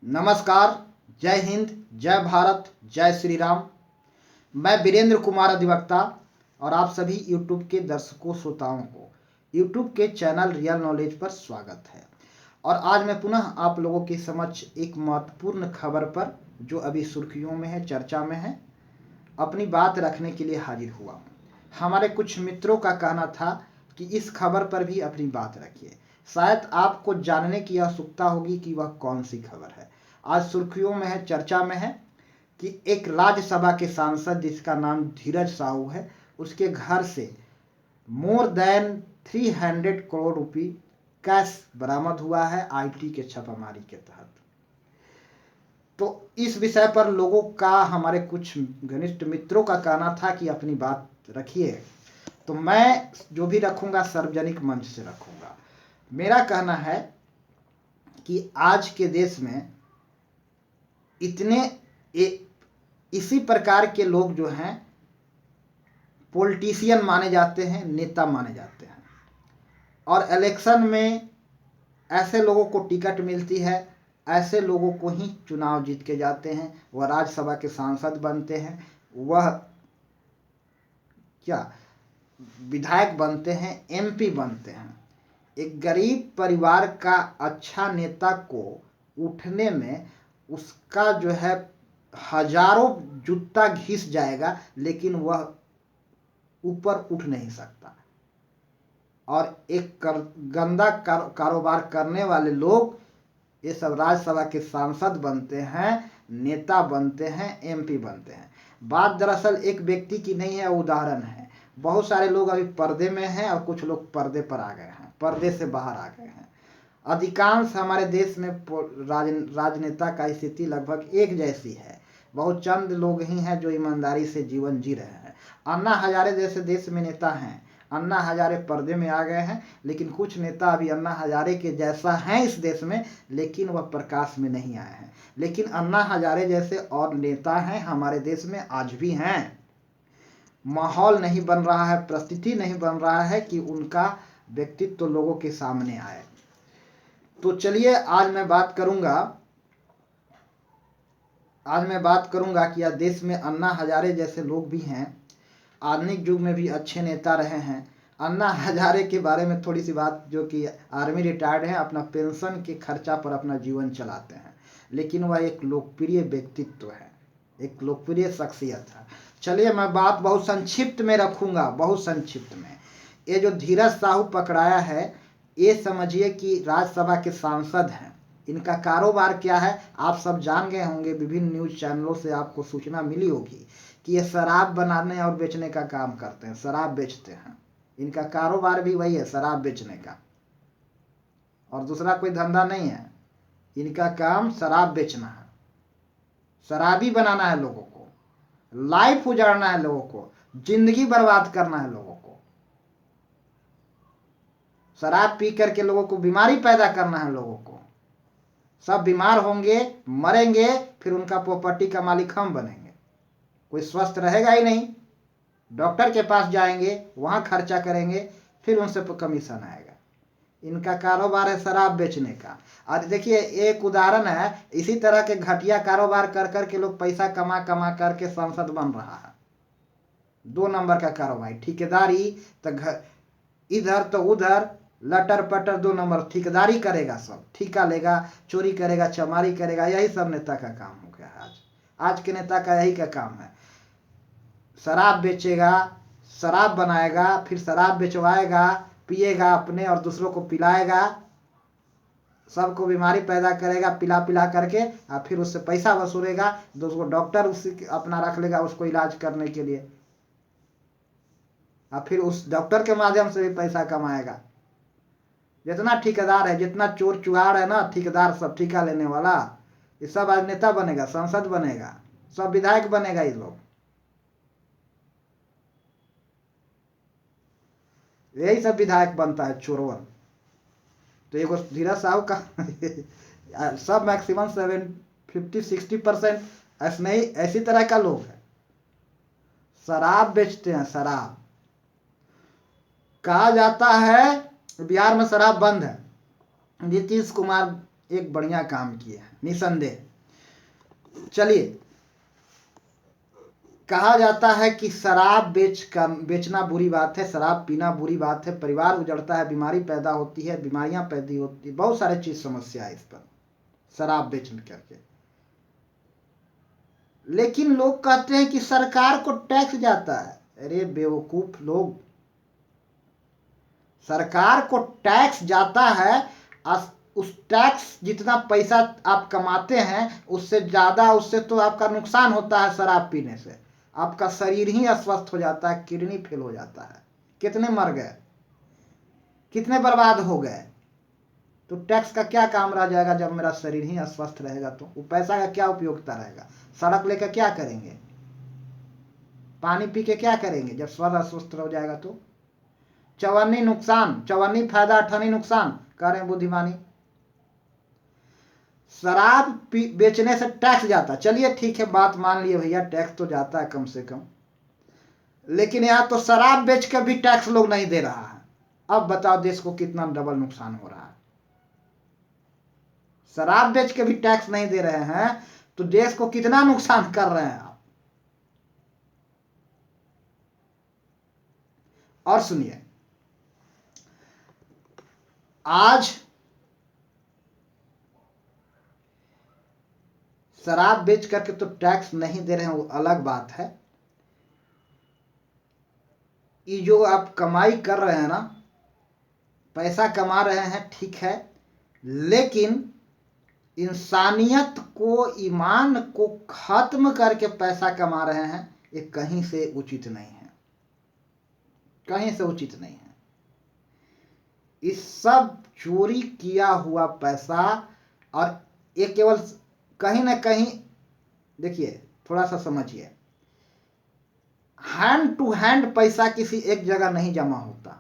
नमस्कार। जय हिंद, जय भारत, जय श्री राम। मैं वीरेंद्र कुमार अधिवक्ता और आप सभी यूट्यूब के दर्शकों श्रोताओं को यूट्यूब के चैनल रियल नॉलेज पर स्वागत है। और आज मैं पुनः आप लोगों के समक्ष एक महत्वपूर्ण खबर पर, जो अभी सुर्खियों में है, चर्चा में है, अपनी बात रखने के लिए हाजिर हुआ हूँ। हमारे कुछ मित्रों का कहना था कि इस खबर पर भी अपनी बात रखिए। शायद आपको जानने की उत्सुकता होगी कि वह कौन सी खबर है। आज सुर्खियों में है, चर्चा में है कि एक राज्यसभा के सांसद जिसका नाम धीरज साहू है, उसके घर से मोर देन 300 करोड़ रुपए कैश बरामद हुआ है आईटी के छापामारी के तहत। तो इस विषय पर लोगों का, हमारे कुछ घनिष्ठ मित्रों का कहना था कि अपनी बात रखिए। तो मैं जो भी रखूंगा सार्वजनिक मंच से रखूंगा। मेरा कहना है कि आज के देश में इसी प्रकार के लोग जो हैं पॉलिटिशियन माने जाते हैं, नेता माने जाते हैं, और इलेक्शन में ऐसे लोगों को टिकट मिलती है, ऐसे लोगों को ही चुनाव जीत के जाते हैं। वह राज्यसभा के सांसद बनते हैं, वह क्या विधायक बनते हैं, एमपी बनते हैं। एक गरीब परिवार का अच्छा नेता को उठने में उसका जो है हजारों जूता घिस जाएगा, लेकिन वह ऊपर उठ नहीं सकता। और एक गंदा कारोबार करने वाले लोग ये सब राज्यसभा के सांसद बनते हैं, नेता बनते हैं, एमपी बनते हैं। बात दरअसल एक व्यक्ति की नहीं है, उदाहरण है। बहुत सारे लोग अभी पर्दे में हैं और कुछ लोग पर्दे पर आ गए हैं, पर्दे से बाहर आ गए हैं। अधिकांश हमारे देश में राजनेता का स्थिति लगभग एक जैसी है। बहुत चंद लोग ही हैं जो ईमानदारी से जीवन जी रहे हैं। अन्ना हजारे जैसे देश में नेता हैं। अन्ना हजारे पर्दे में आ गए हैं, लेकिन कुछ नेता अभी अन्ना हजारे के जैसा हैं इस देश में, लेकिन वह प्रकाश में नहीं आए हैं। लेकिन अन्ना हजारे जैसे और नेता हैं हमारे देश में, आज भी हैं। माहौल नहीं बन रहा है, परिस्थिति नहीं बन रहा है कि उनका व्यक्तित्व तो लोगों के सामने आए। तो चलिए आज मैं बात करूंगा कि यह देश में अन्ना हजारे जैसे लोग भी हैं, आधुनिक युग में भी अच्छे नेता रहे हैं। अन्ना हजारे के बारे में थोड़ी सी बात, जो कि आर्मी रिटायर्ड हैं, अपना पेंशन के खर्चा पर अपना जीवन चलाते हैं, लेकिन वह एक लोकप्रिय व्यक्तित्व है, एक लोकप्रिय शख्सियत है। चलिए मैं बात बहुत संक्षिप्त में रखूंगा, बहुत संक्षिप्त में। ये जो धीरज साहू पकड़ाया है, ये समझिए कि राज्यसभा के सांसद हैं। इनका कारोबार क्या है आप सब जान गए होंगे, विभिन्न न्यूज चैनलों से आपको सूचना मिली होगी कि ये शराब बनाने और बेचने का काम करते हैं, शराब बेचते हैं। इनका कारोबार भी वही है, शराब बेचने का, और दूसरा कोई धंधा नहीं है। इनका काम शराब बेचना है, शराबी बनाना है लोगों को, लाइफ उजाड़ना है लोगों को, जिंदगी बर्बाद करना है लोगों को, शराब पी करके लोगों को बीमारी पैदा करना है लोगों को। सब बीमार होंगे, मरेंगे, फिर उनका प्रॉपर्टी का मालिक हम बनेंगे। कोई स्वस्थ रहेगा ही नहीं। डॉक्टर के पास जाएंगे, वहां खर्चा करेंगे, फिर उनसे कमीशन आएगा। इनका कारोबार है शराब बेचने का। और देखिए एक उदाहरण है, इसी तरह के घटिया कारोबार कर करके लोग पैसा कमा कमा करके सांसद बन रहा है। 2 नंबर का कारोबार, ठेकेदारी, तो इधर तो उधर, लटर पटर 2 नंबर ठेकेदारी करेगा, सब ठेका लेगा, चोरी करेगा, चमारी करेगा। यही सब नेता का काम हो गया है। आज के नेता का यही का काम है। शराब बेचेगा, शराब बनाएगा, फिर शराब बेचवाएगा, पिएगा अपने और दूसरों को पिलाएगा, सबको बीमारी पैदा करेगा पिला पिला करके, और फिर उससे पैसा वसूलेगा। दूसरो डॉक्टर उसी अपना रख लेगा उसको इलाज करने के लिए, और फिर उस डॉक्टर के माध्यम से भी पैसा कमाएगा। जितना ठेकेदार है, जितना चोर चुहार है ना, ठेकेदार सब ठेका लेने वाला, ये सब आज नेता बनेगा, सांसद बनेगा, सब विधायक बनेगा। ये लोग यही सब विधायक बनता है, चोरवन। तो ये धीरज साहू का सब मैक्सिमम 50-60% ऐसी तरह का लोग है, शराब बेचते हैं। शराब कहा जाता है बिहार में शराब बंद है। नीतीश कुमार एक बढ़िया काम किए हैं निसंदेह। चलिए, कहा जाता है कि शराब बेचना बुरी बात है, शराब पीना बुरी बात है, परिवार उजड़ता है, बीमारी पैदा होती है, बीमारियां पैदा होती है, बहुत सारे चीज समस्या है इस पर शराब बेच करके। लेकिन लोग कहते हैं कि सरकार को टैक्स जाता है। अरे बेवकूफ लोग, सरकार को टैक्स जाता है, उस टैक्स जितना पैसा आप कमाते हैं उससे ज्यादा, उससे तो आपका नुकसान होता है। शराब पीने से आपका शरीर ही अस्वस्थ हो जाता है, किडनी फेल हो जाता है, कितने मर गए, कितने बर्बाद हो गए। तो टैक्स का क्या काम रह जाएगा जब मेरा शरीर ही अस्वस्थ रहेगा? तो वो पैसा का क्या उपयोगिता रहेगा? सड़क लेकर क्या करेंगे? पानी पी के क्या करेंगे जब स्वास्थ्य अस्वस्थ हो जाएगा? तो चवन्नी नुकसान, चवन्नी फायदा अठन्नी नुकसान, कह रहे हैं बुद्धिमानी। शराब बेचने से टैक्स जाता, चलिए ठीक है, बात मान लिए भैया, टैक्स तो जाता है कम से कम, लेकिन यहां तो शराब बेच कर भी टैक्स लोग नहीं दे रहा है। अब बताओ देश को कितना डबल नुकसान हो रहा है। शराब बेच के भी टैक्स नहीं दे रहे हैं तो देश को कितना नुकसान कर रहे हैं आप। और सुनिए, आज शराब बेच करके तो टैक्स नहीं दे रहे हैं, वो अलग बात है। ये जो आप कमाई कर रहे हैं ना, पैसा कमा रहे हैं, ठीक है, लेकिन इंसानियत को, ईमान को खत्म करके पैसा कमा रहे हैं, ये कहीं से उचित नहीं है, कहीं से उचित नहीं है। इस सब चोरी किया हुआ पैसा, और ये केवल कहीं ना कहीं, देखिए थोड़ा सा समझिए, हैंड टू हैंड पैसा किसी एक जगह नहीं जमा होता।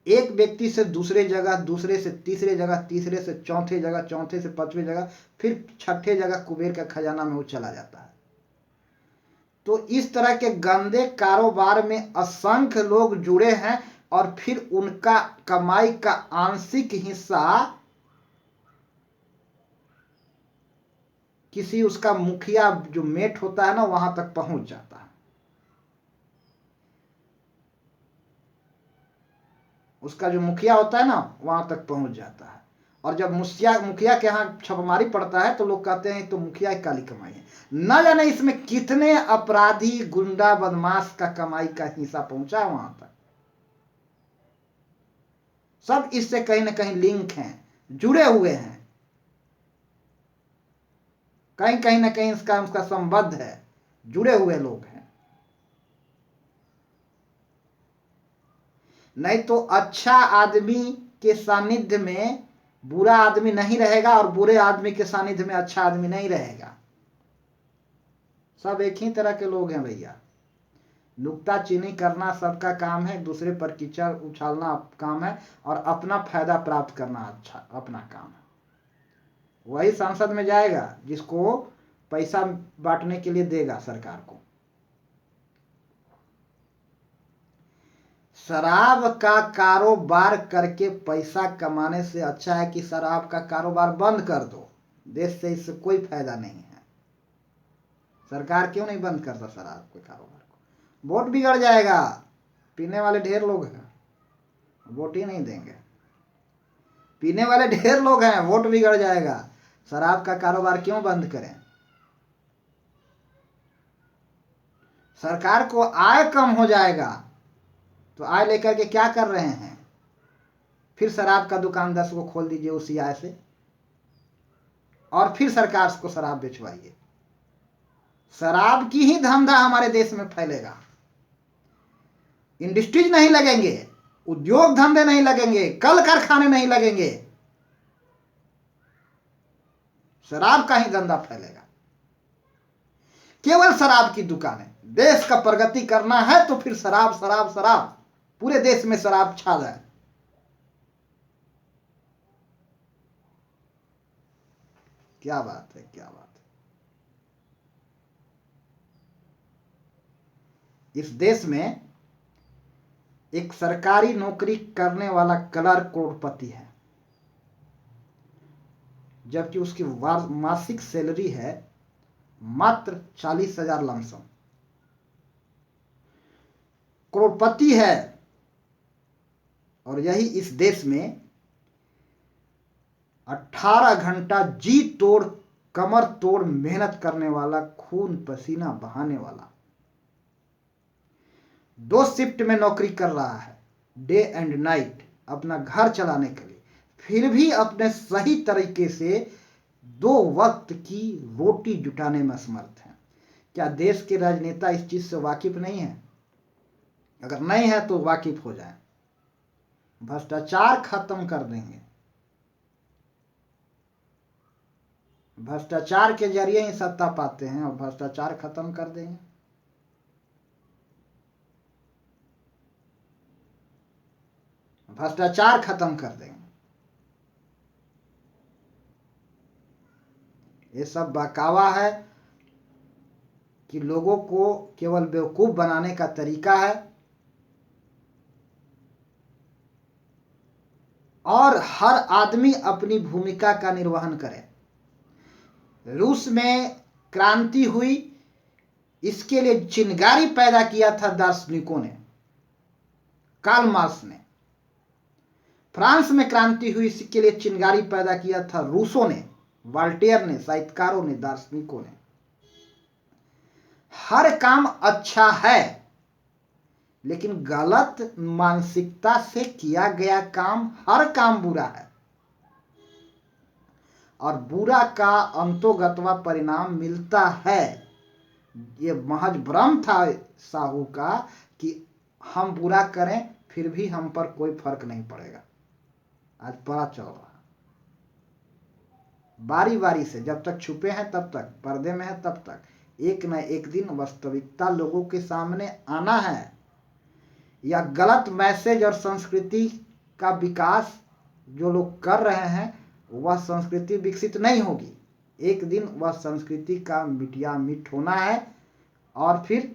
एक व्यक्ति से दूसरे जगह, दूसरे से तीसरे जगह, तीसरे से चौथे जगह, चौथे से पांचवें जगह, फिर छठे जगह कुबेर का खजाना में वो चला जाता है। तो इस तरह के गंदे कारोबार में असंख्य लोग जुड़े हैं, और फिर उनका कमाई का आंशिक हिस्सा किसी उसका मुखिया जो मेट होता है ना, वहां तक पहुंच जाता है। उसका जो मुखिया होता है ना, वहां तक पहुंच जाता है। और जब मुखिया के यहाँ छापेमारी पड़ता है तो लोग कहते हैं तो मुखिया की काली कमाई है। न जाने इसमें कितने अपराधी, गुंडा, बदमाश का कमाई का हिस्सा पहुंचा है वहां तक। सब इससे कहीं ना कहीं लिंक हैं, जुड़े हुए हैं, कहीं कहीं ना कहीं इसका उसका संबंध है, जुड़े हुए लोग हैं। नहीं तो अच्छा आदमी के सानिध्य में बुरा आदमी नहीं रहेगा, और बुरे आदमी के सानिध्य में अच्छा आदमी नहीं रहेगा। सब एक ही तरह के लोग हैं भैया। नुक्ताचीनी करना सबका काम है, दूसरे पर कीचड़ उछालना काम है, और अपना फायदा प्राप्त करना अच्छा अपना काम है। वही संसद में जाएगा जिसको पैसा बांटने के लिए देगा सरकार को। शराब का कारोबार करके पैसा कमाने से अच्छा है कि शराब का कारोबार बंद कर दो। देश से इससे कोई फायदा नहीं है। सरकार क्यों नहीं बंद करता शराब के कारोबार को? वोट बिगड़ जाएगा, पीने वाले ढेर लोग हैं, वोट ही नहीं देंगे। पीने वाले ढेर लोग हैं, वोट बिगड़ जाएगा। शराब का कारोबार क्यों बंद करें? सरकार को आय कम हो जाएगा, तो आय लेकर के क्या कर रहे हैं? फिर शराब का दुकान 10 को खोल दीजिए उसी आय से, और फिर सरकार को शराब बेचवाइए। शराब की ही धंधा हमारे देश में फैलेगा। इंडस्ट्रीज नहीं लगेंगे, उद्योग धंधे नहीं लगेंगे, कल कारखाने नहीं लगेंगे, शराब का ही धंधा फैलेगा। केवल शराब की दुकानें। देश का प्रगति करना है तो फिर शराब शराब शराब, पूरे देश में शराब छा जाए। क्या बात है, क्या बात है। इस देश में एक सरकारी नौकरी करने वाला क्लर्क करोड़पति है, जबकि उसकी मासिक सैलरी है मात्र 40,000 लमसम। करोड़पति है, और यही इस देश में 18 घंटा जी तोड़ कमर तोड़ मेहनत करने वाला, खून पसीना बहाने वाला, 2 शिफ्ट में नौकरी कर रहा है, डे एंड नाइट, अपना घर चलाने के लिए, फिर भी अपने सही तरीके से 2 वक्त की रोटी जुटाने में असमर्थ हैं। क्या देश के राजनेता इस चीज से वाकिफ नहीं है? अगर नहीं है तो वाकिफ हो जाए। भ्रष्टाचार खत्म कर देंगे, भ्रष्टाचार के जरिए ही सत्ता पाते हैं, और भ्रष्टाचार खत्म कर देंगे। भ्रष्टाचार खत्म कर देंगे। ये सब बहकावा है कि लोगों को केवल बेवकूफ बनाने का तरीका है, और हर आदमी अपनी भूमिका का निर्वहन करे। रूस में क्रांति हुई, इसके लिए चिंगारी पैदा किया था दार्शनिकों ने, कार्ल मार्क्स ने। फ्रांस में क्रांति हुई, इसके लिए चिंगारी पैदा किया था रूसों ने, वॉल्टेयर ने, साहित्यकारों ने, दार्शनिकों ने। हर काम अच्छा है, लेकिन गलत मानसिकता से किया गया काम, हर काम बुरा है, और बुरा का अंतोगत्वा परिणाम मिलता है। ये महज भ्रम था साहू का कि हम बुरा करें फिर भी हम पर कोई फर्क नहीं पड़ेगा। आज पता चल रहा, बारी बारी से, जब तक छुपे हैं तब तक, पर्दे में है तब तक, एक न एक दिन वास्तविकता लोगों के सामने आना है। या गलत मैसेज और संस्कृति का विकास जो लोग कर रहे हैं, वह संस्कृति विकसित नहीं होगी। एक दिन वह संस्कृति का मिटिया मिट होना है और फिर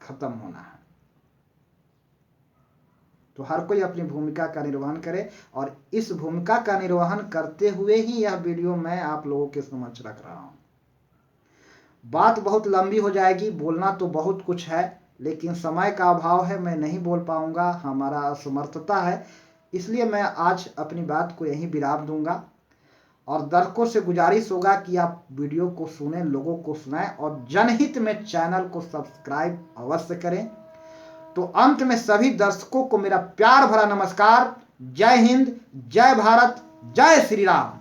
खत्म होना है। तो हर कोई अपनी भूमिका का निर्वहन करे, और इस भूमिका का निर्वहन करते हुए ही यह वीडियो मैं आप लोगों के समक्ष रख रहा हूं। बात बहुत लंबी हो जाएगी, बोलना तो बहुत कुछ है, लेकिन समय का अभाव है, मैं नहीं बोल पाऊंगा, हमारा असमर्थता है। इसलिए मैं आज अपनी बात को यहीं विराम दूंगा, और दर्शकों से गुजारिश होगा कि आप वीडियो को सुने, लोगों को सुनाएं, और जनहित में चैनल को सब्सक्राइब अवश्य करें। तो अंत में सभी दर्शकों को मेरा प्यार भरा नमस्कार। जय हिंद, जय भारत, जय श्री राम।